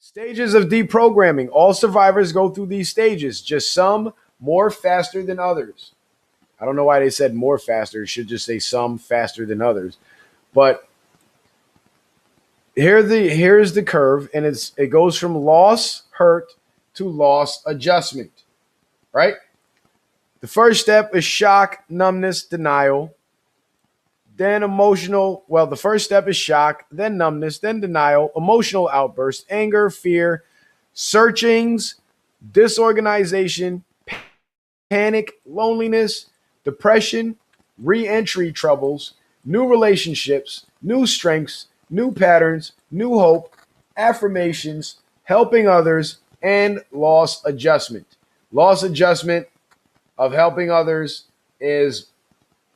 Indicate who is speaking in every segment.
Speaker 1: Stages of deprogramming. All survivors go through these stages, just some more faster than others. I don't know why they said more faster. It should just say some faster than others. But here's the curve, and it goes from loss, hurt to loss adjustment, right? The first step is shock, numbness, denial. Then the first step is shock, then numbness, then denial, emotional outbursts, anger, fear, searchings, disorganization, panic, loneliness, depression, re-entry troubles, new relationships, new strengths, new patterns, new hope, affirmations, helping others, and loss adjustment. Loss adjustment of helping others is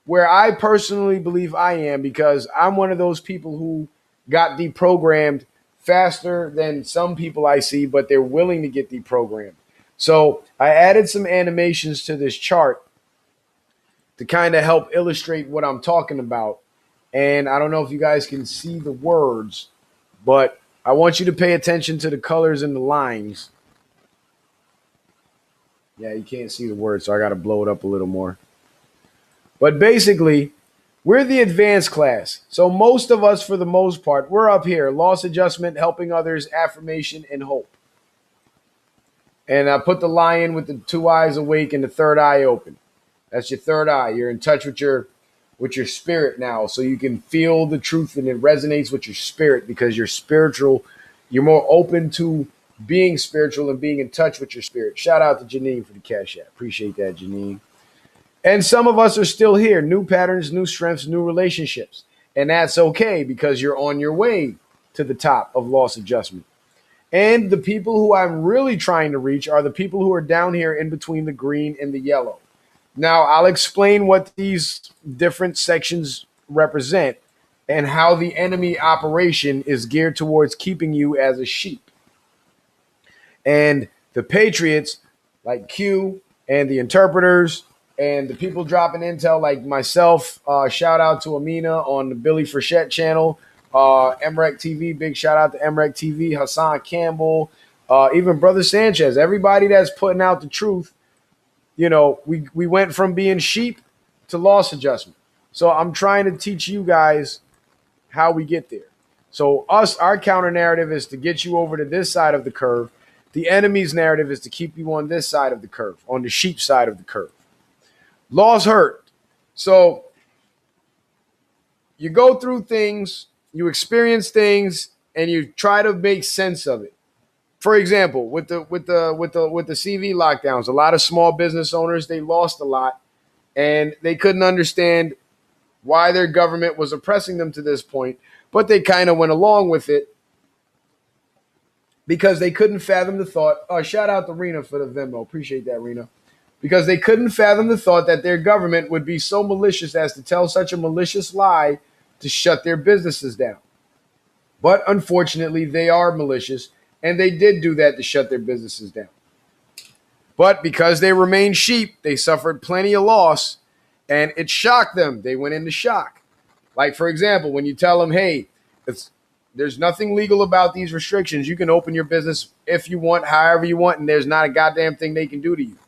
Speaker 1: where I personally believe I am, because I'm one of those people who got deprogrammed faster than some people I see, but they're willing to get deprogrammed. So I added some animations to this chart to kind of help illustrate what I'm talking about. And I don't know if you guys can see the words, but I want you to pay attention to the colors and the lines. Yeah, you can't see the words, so I got to blow it up a little more. But basically, we're the advanced class. So most of us, for the most part, we're up here. Loss adjustment, helping others, affirmation, and hope. And I put the lion with the two eyes awake and the third eye open. That's your third eye. You're in touch with your spirit now. So you can feel the truth, and it resonates with your spirit because you're spiritual. You're more open to being spiritual and being in touch with your spirit. Shout out to Janine for the cash app. Appreciate that, Janine. And some of us are still here. New patterns, new strengths, new relationships. And that's okay because you're on your way to the top of loss adjustment. And the people who I'm really trying to reach are the people who are down here in between the green and the yellow. Now, I'll explain what these different sections represent and how the enemy operation is geared towards keeping you as a sheep. And the patriots like Q and the interpreters and the people dropping intel like myself, shout out to Amina on the Billy Frechette channel, MREC TV, big shout out to MREC TV, Hassan Campbell, even Brother Sanchez, everybody that's putting out the truth. You know, we went from being sheep to loss adjustment. So I'm trying to teach you guys how we get there. So our counter narrative is to get you over to this side of the curve. The enemy's narrative is to keep you on this side of the curve, on the sheep side of the curve. Loss hurt. So you go through things, you experience things, and you try to make sense of it. For example, with the CV lockdowns, a lot of small business owners, they lost a lot, and they couldn't understand why their government was oppressing them to this point, but they kind of went along with it because they couldn't fathom the thought. Shout out to Rena for the Venmo. Appreciate that, Rena. Because they couldn't fathom the thought that their government would be so malicious as to tell such a malicious lie to shut their businesses down. But unfortunately, they are malicious, and they did do that to shut their businesses down. But because they remained sheep, they suffered plenty of loss, and it shocked them. They went into shock. Like, for example, when you tell them, hey, there's nothing legal about these restrictions. You can open your business if you want, however you want, and there's not a goddamn thing they can do to you.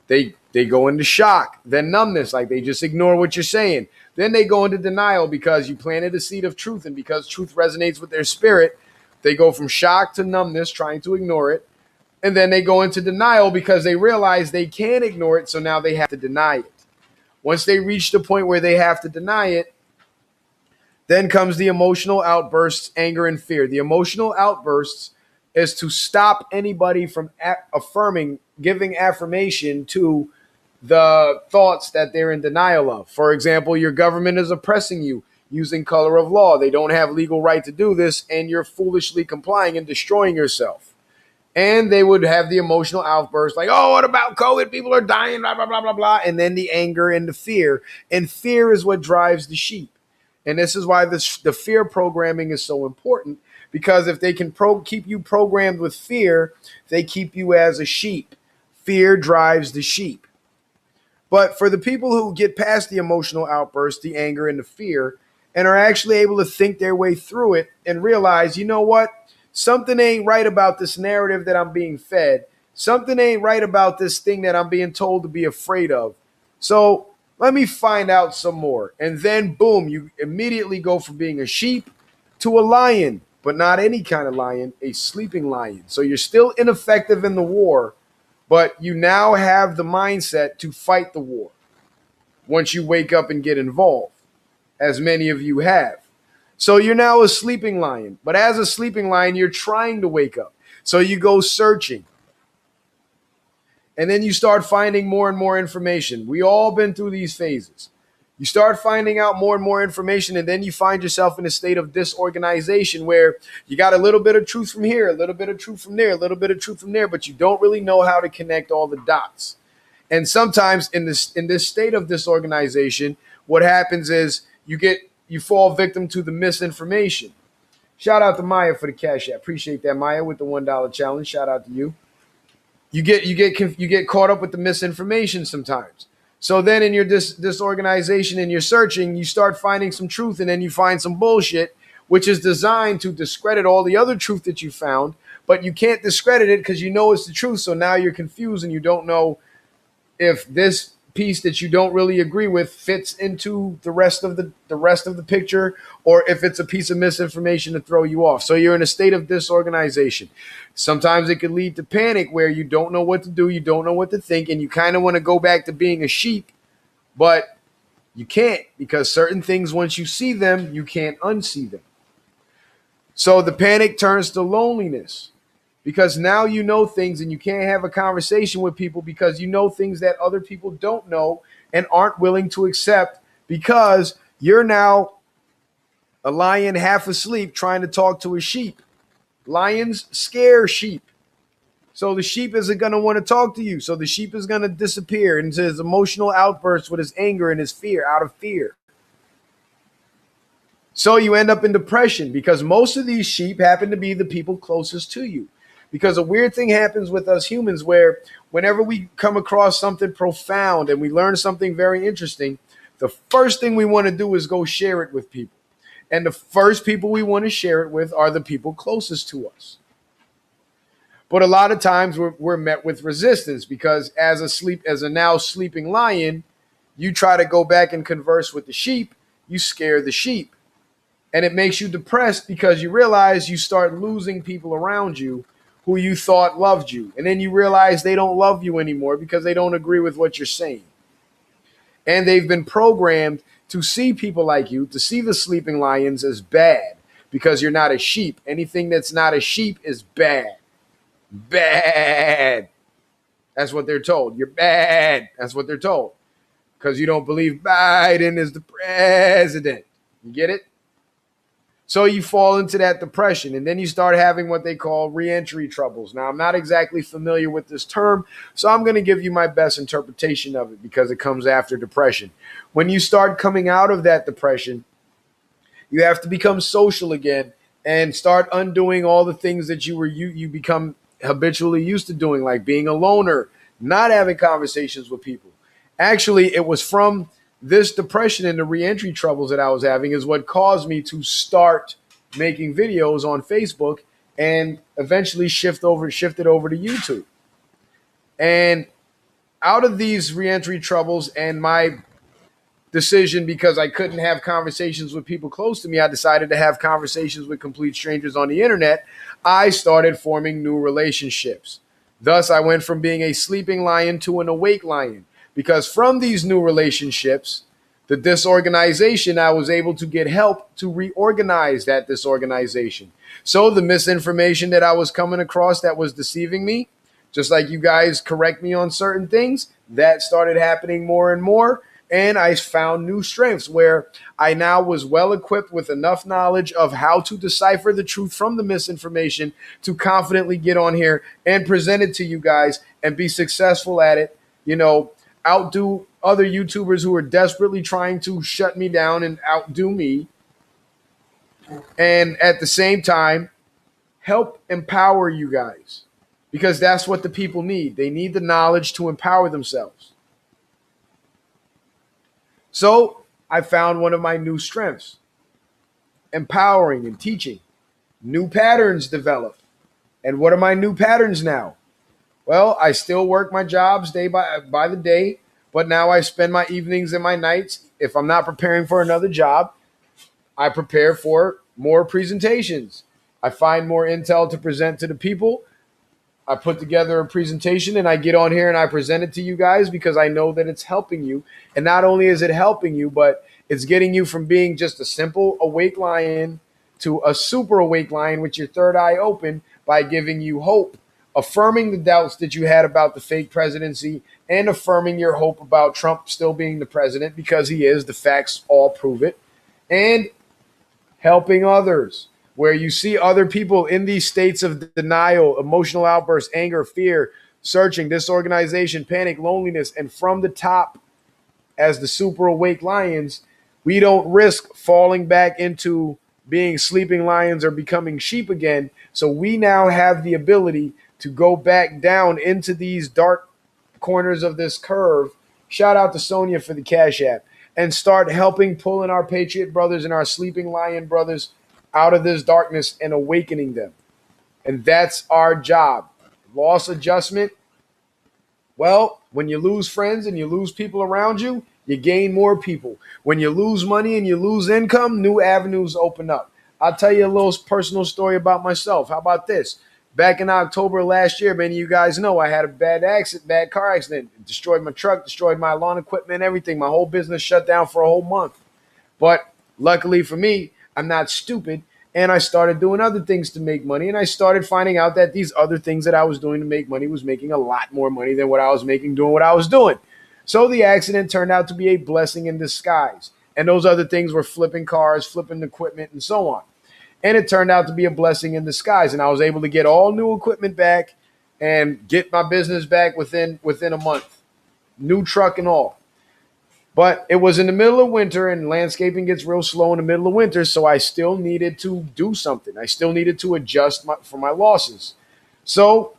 Speaker 1: They go into shock, then numbness, like they just ignore what you're saying. Then they go into denial because you planted a seed of truth, and because truth resonates with their spirit, they go from shock to numbness, trying to ignore it. And then they go into denial because they realize they can't ignore it, so now they have to deny it. Once they reach the point where they have to deny it, then comes the emotional outbursts, anger, and fear. The emotional outbursts is to stop anybody from giving affirmation to the thoughts that they're in denial of. For example, your government is oppressing you using color of law. They don't have legal right to do this, and you're foolishly complying and destroying yourself. And they would have the emotional outburst like, oh, what about COVID? People are dying, blah, blah, blah, blah, blah. And then the anger and the fear. And fear is what drives the sheep. And this is why the fear programming is so important, because if they can keep you programmed with fear, they keep you as a sheep. Fear drives the sheep. But for the people who get past the emotional outburst, the anger and the fear, and are actually able to think their way through it and realize, you know what? something ain't right about this narrative that I'm being fed. Something ain't right about this thing that I'm being told to be afraid of. So let me find out some more. And then, boom, you immediately go from being a sheep to a lion, but not any kind of lion, a sleeping lion. So you're still ineffective in the war, but you now have the mindset to fight the war once you wake up and get involved, as many of you have. So you're now a sleeping lion, but as a sleeping lion, you're trying to wake up. So you go searching. And then you start finding more and more information. We all been through these phases. You start finding out more and more information, and then you find yourself in a state of disorganization where you got a little bit of truth from here, a little bit of truth from there, a little bit of truth from there, but you don't really know how to connect all the dots. And sometimes in this state of disorganization, what happens is you fall victim to the misinformation. Shout out to Maya for the cash app. Appreciate that, Maya, with the $1 challenge. Shout out to you. You get caught up with the misinformation sometimes. So then in your disorganization and you're searching, you start finding some truth, and then you find some bullshit, which is designed to discredit all the other truth that you found, but you can't discredit it because you know it's the truth. So now you're confused and you don't know if this piece that you don't really agree with fits into the rest of the picture, or if it's a piece of misinformation to throw you off. So you're in a state of disorganization. Sometimes it could lead to panic where you don't know what to do, you don't know what to think, and you kind of want to go back to being a sheep, but you can't, because certain things, once you see them, you can't unsee them. So the panic turns to loneliness, because now you know things and you can't have a conversation with people because you know things that other people don't know and aren't willing to accept, because you're now a lion half asleep trying to talk to a sheep. Lions scare sheep. So the sheep isn't going to want to talk to you. So the sheep is going to disappear into his emotional outbursts with his anger and his fear, out of fear. So you end up in depression because most of these sheep happen to be the people closest to you. Because a weird thing happens with us humans where whenever we come across something profound and we learn something very interesting, the first thing we want to do is go share it with people. And the first people we want to share it with are the people closest to us. But a lot of times we're met with resistance because as a now sleeping lion, you try to go back and converse with the sheep, you scare the sheep. And it makes you depressed because you realize you start losing people around you who you thought loved you. And then you realize they don't love you anymore because they don't agree with what you're saying. And they've been programmed to see people like you, to see the sleeping lions as bad because you're not a sheep. Anything that's not a sheep is bad. Bad. That's what they're told. You're bad. That's what they're told. Because you don't believe Biden is the president. You get it? So you fall into that depression, and then you start having what they call reentry troubles. Now, I'm not exactly familiar with this term, so I'm going to give you my best interpretation of it because it comes after depression. When you start coming out of that depression, you have to become social again and start undoing all the things that you become habitually used to doing, like being a loner, not having conversations with people. Actually, it was from this depression and the reentry troubles that I was having is what caused me to start making videos on Facebook and eventually shifted over to YouTube. And out of these reentry troubles and my decision, because I couldn't have conversations with people close to me, I decided to have conversations with complete strangers on the internet. I started forming new relationships. Thus, I went from being a sleeping lion to an awake lion. Because from these new relationships, the disorganization, I was able to get help to reorganize that disorganization. So the misinformation that I was coming across that was deceiving me, just like you guys correct me on certain things, that started happening more and more. And I found new strengths where I now was well equipped with enough knowledge of how to decipher the truth from the misinformation to confidently get on here and present it to you guys and be successful at it. Outdo other YouTubers who are desperately trying to shut me down and outdo me. And at the same time, help empower you guys, because that's what the people need. They need the knowledge to empower themselves. So I found one of my new strengths, empowering and teaching. New patterns develop. And what are my new patterns now? Well, I still work my jobs day by the day, but now I spend my evenings and my nights. If I'm not preparing for another job, I prepare for more presentations. I find more intel to present to the people. I put together a presentation and I get on here and I present it to you guys because I know that it's helping you. And not only is it helping you, but it's getting you from being just a simple awake lion to a super awake lion with your third eye open by giving you hope, affirming the doubts that you had about the fake presidency and affirming your hope about Trump still being the president because he is. The facts all prove it. And helping others, where you see other people in these states of denial, emotional outbursts, anger, fear, searching, disorganization, panic, loneliness, and from the top, as the super awake lions, we don't risk falling back into being sleeping lions or becoming sheep again. So we now have the ability to go back down into these dark corners of this curve. Shout out to Sonia for the Cash App, and start helping pulling our Patriot brothers and our sleeping lion brothers out of this darkness and awakening them. And that's our job. Loss adjustment. Well, when you lose friends and you lose people around you, you gain more people. When you lose money and you lose income, new avenues open up. I'll tell you a little personal story about myself. How about this? Back in October last year, many of you guys know I had a bad car accident. It destroyed my truck, destroyed my lawn equipment, everything. My whole business shut down for a whole month. But luckily for me, I'm not stupid. And I started doing other things to make money. And I started finding out that these other things that I was doing to make money was making a lot more money than what I was making doing what I was doing. So the accident turned out to be a blessing in disguise. And those other things were flipping cars, flipping equipment, and so on. And it turned out to be a blessing in disguise. And I was able to get all new equipment back and get my business back within a month. New truck and all. But it was in the middle of winter, and landscaping gets real slow in the middle of winter, so I still needed to do something. I still needed to adjust for my losses. So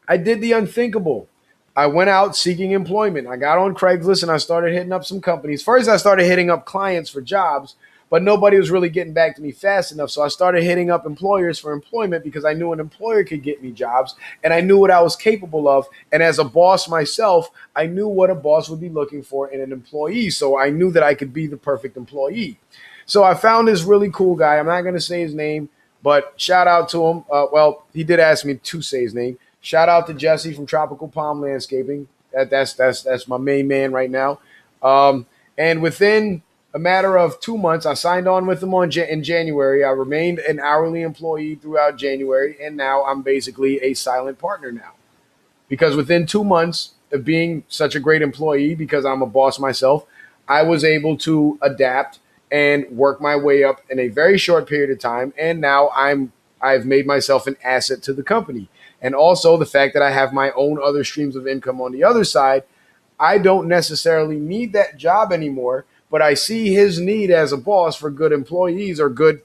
Speaker 1: I did the unthinkable. I went out seeking employment. I got on Craigslist and I started hitting up some companies. First, I started hitting up clients for jobs, but nobody was really getting back to me fast enough. So I started hitting up employers for employment because I knew an employer could get me jobs and I knew what I was capable of. And as a boss myself, I knew what a boss would be looking for in an employee. So I knew that I could be the perfect employee. So I found this really cool guy. I'm not going to say his name, but shout out to him. Well, he did ask me to say his name. Shout out to Jesse from Tropical Palm Landscaping. That's my main man right now. And within a matter of 2 months, I signed on with him in January. I remained an hourly employee throughout January, and now I'm basically a silent partner now. Because within 2 months of being such a great employee, because I'm a boss myself, I was able to adapt and work my way up in a very short period of time. And now I've made myself an asset to the company. And also the fact that I have my own other streams of income on the other side, I don't necessarily need that job anymore, but I see his need as a boss for good employees or good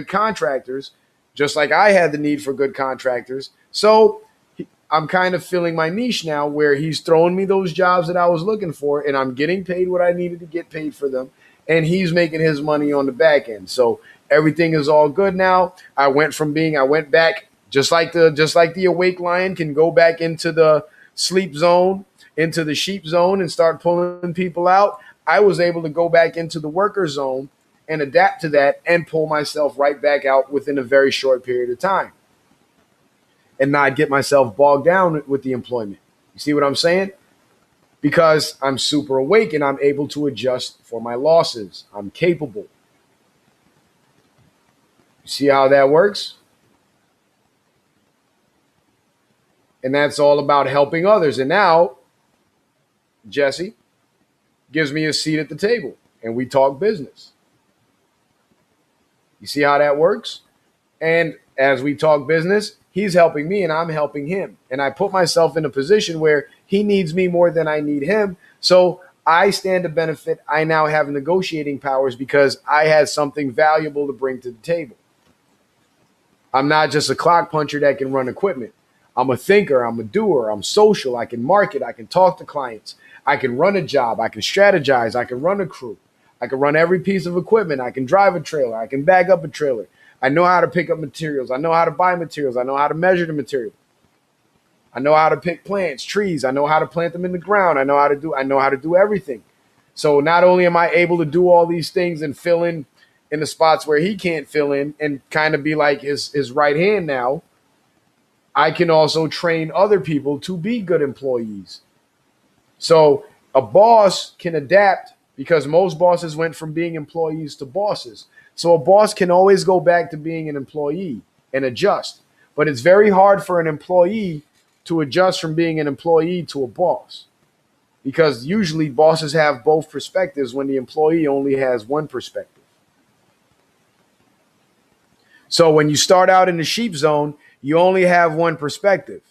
Speaker 1: contractors, just like I had the need for good contractors. So I'm kind of filling my niche now where he's throwing me those jobs that I was looking for, and I'm getting paid what I needed to get paid for them, and he's making his money on the back end. So everything is all good now. I went back. Just like the awake lion can go back into the sleep zone, into the sheep zone and start pulling people out, I was able to go back into the worker zone and adapt to that and pull myself right back out within a very short period of time and not get myself bogged down with the employment. You see what I'm saying? Because I'm super awake and I'm able to adjust for my losses. I'm capable. You see how that works? And that's all about helping others. And now, Jesse gives me a seat at the table and we talk business. You see how that works? And as we talk business, he's helping me and I'm helping him. And I put myself in a position where he needs me more than I need him. So I stand to benefit. I now have negotiating powers because I had something valuable to bring to the table. I'm not just a clock puncher that can run equipment. I'm a thinker. I'm a doer. I'm social. I can market. I can talk to clients. I can run a job. I can strategize. I can run a crew. I can run every piece of equipment. I can drive a trailer. I can bag up a trailer. I know how to pick up materials. I know how to buy materials. I know how to measure the material. I know how to pick plants, trees. I know how to plant them in the ground. I know how to do everything. So not only am I able to do all these things and fill in the spots where he can't fill in and kind of be like his right hand now, I can also train other people to be good employees. So a boss can adapt because most bosses went from being employees to bosses. So a boss can always go back to being an employee and adjust. But it's very hard for an employee to adjust from being an employee to a boss because usually bosses have both perspectives when the employee only has one perspective. So when you start out in the sheep zone, you only have one perspective.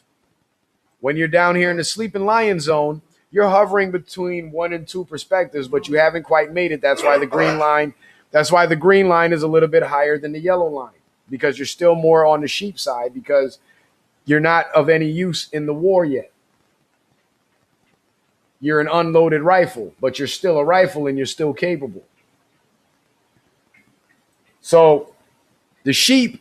Speaker 1: When you're down here in the sleeping lion zone, you're hovering between one and two perspectives, but you haven't quite made it. That's why the green line is a little bit higher than the yellow line, because you're still more on the sheep side because you're not of any use in the war yet. You're an unloaded rifle, but you're still a rifle and you're still capable. So the sheep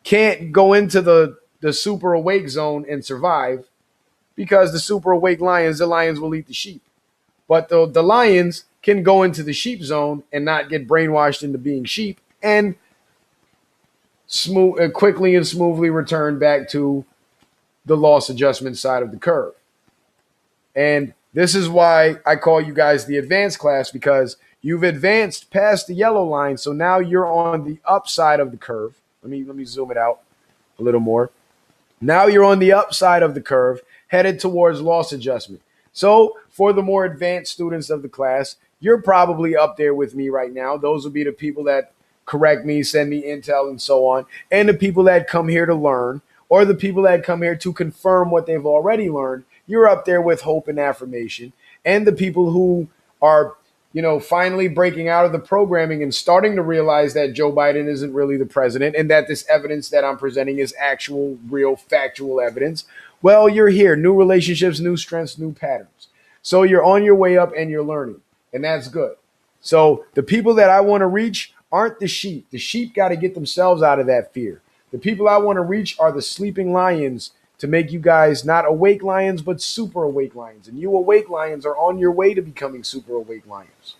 Speaker 1: can't go into the super awake zone and survive because the lions will eat the sheep. But the lions can go into the sheep zone and not get brainwashed into being sheep and quickly and smoothly return back to the loss adjustment side of the curve. And this is why I call you guys the advanced class, because you've advanced past the yellow line. So now you're on the upside of the curve. Let me zoom it out a little more. Now you're on the upside of the curve, headed towards loss adjustment. So for the more advanced students of the class, you're probably up there with me right now. Those will be the people that correct me, send me intel, and so on. And the people that come here to learn, or the people that come here to confirm what they've already learned. You're up there with hope and affirmation. And the people who are, finally breaking out of the programming and starting to realize that Joe Biden isn't really the president and that this evidence that I'm presenting is actual, real, factual evidence. Well, you're here. New relationships, new strengths, new patterns. So you're on your way up and you're learning. And that's good. So the people that I want to reach aren't the sheep. The sheep got to get themselves out of that fear. The people I want to reach are the sleeping lions, to make you guys not awake lions, but super awake lions. And you awake lions are on your way to becoming super awake lions.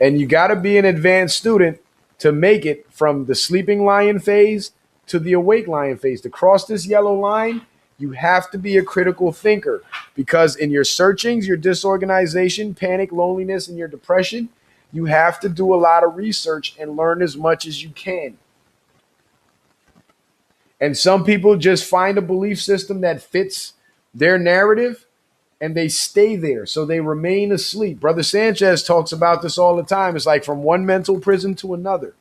Speaker 1: And you got to be an advanced student to make it from the sleeping lion phase to the awake lion phase. To cross this yellow line, you have to be a critical thinker, because in your searchings, your disorganization, panic, loneliness, and your depression, you have to do a lot of research and learn as much as you can. And some people just find a belief system that fits their narrative and they stay there. So they remain asleep. Brother Sanchez talks about this all the time. It's like from one mental prison to another.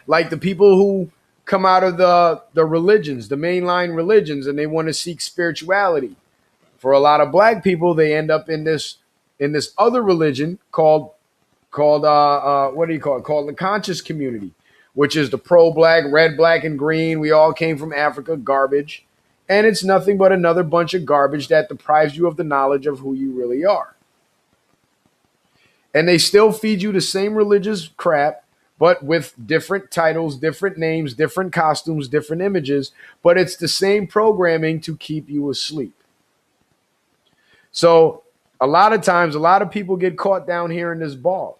Speaker 1: Like the people who come out of the religions, the mainline religions, and they want to seek spirituality. For a lot of black people, they end up in this other religion called what do you call it? Called the conscious community, which is the pro-black, red, black, and green. We all came from Africa, garbage. And it's nothing but another bunch of garbage that deprives you of the knowledge of who you really are. And they still feed you the same religious crap, but with different titles, different names, different costumes, different images. But it's the same programming to keep you asleep. So a lot of times, a lot of people get caught down here in this bog.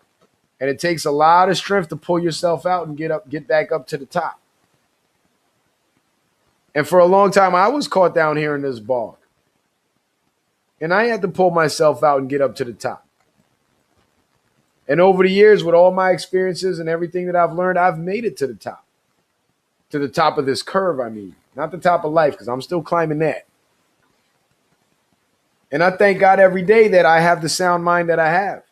Speaker 1: And it takes a lot of strength to pull yourself out and get back up to the top. And for a long time, I was caught down here in this bog. And I had to pull myself out and get up to the top. And over the years, with all my experiences and everything that I've learned, I've made it to the top. To the top of this curve, I mean. Not the top of life, because I'm still climbing that. And I thank God every day that I have the sound mind that I have.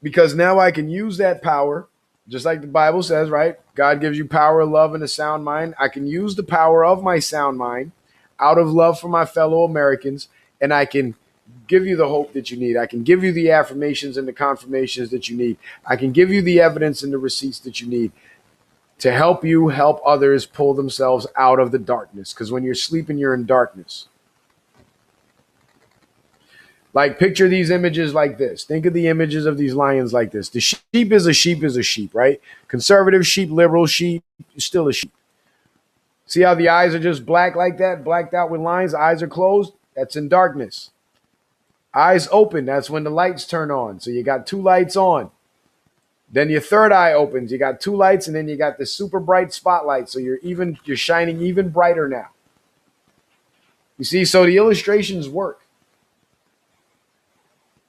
Speaker 1: Because now I can use that power, just like the Bible says, right? God gives you power, love, and a sound mind. I can use the power of my sound mind out of love for my fellow Americans, and I can give you the hope that you need. I can give you the affirmations and the confirmations that you need. I can give you the evidence and the receipts that you need to help you help others pull themselves out of the darkness. Because when you're sleeping, you're in darkness. Like picture these images like this. Think of the images of these lions like this. The sheep is a sheep is a sheep, right? Conservative sheep, liberal sheep, still a sheep. See how the eyes are just black like that, blacked out with lines? Eyes are closed. That's in darkness. Eyes open. That's when the lights turn on. So you got two lights on. Then your third eye opens. You got two lights, and then you got the super bright spotlight. So you're shining even brighter now. You see, so the illustrations work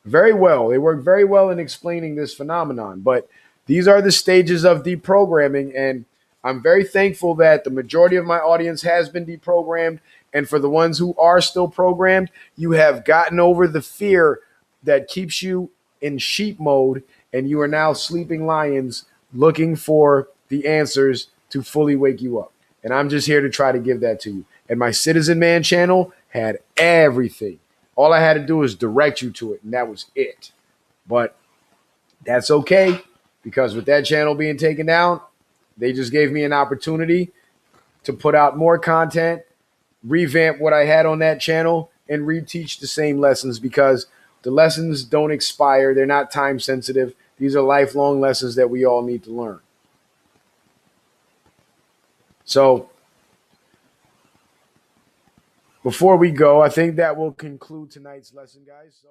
Speaker 1: very well. They work very well in explaining this phenomenon. But these are the stages of deprogramming, and I'm very thankful that the majority of my audience has been deprogrammed. And for the ones who are still programmed, you have gotten over the fear that keeps you in sheep mode, and you are now sleeping lions looking for the answers to fully wake you up. And I'm just here to try to give that to you. And my Citizen Man channel had everything. All I had to do was direct you to it, and that was it. But that's okay, because with that channel being taken down, they just gave me an opportunity to put out more content, revamp what I had on that channel, and reteach the same lessons, because the lessons don't expire. They're not time sensitive. These are lifelong lessons that we all need to learn. So before we go, I think that will conclude tonight's lesson, guys. So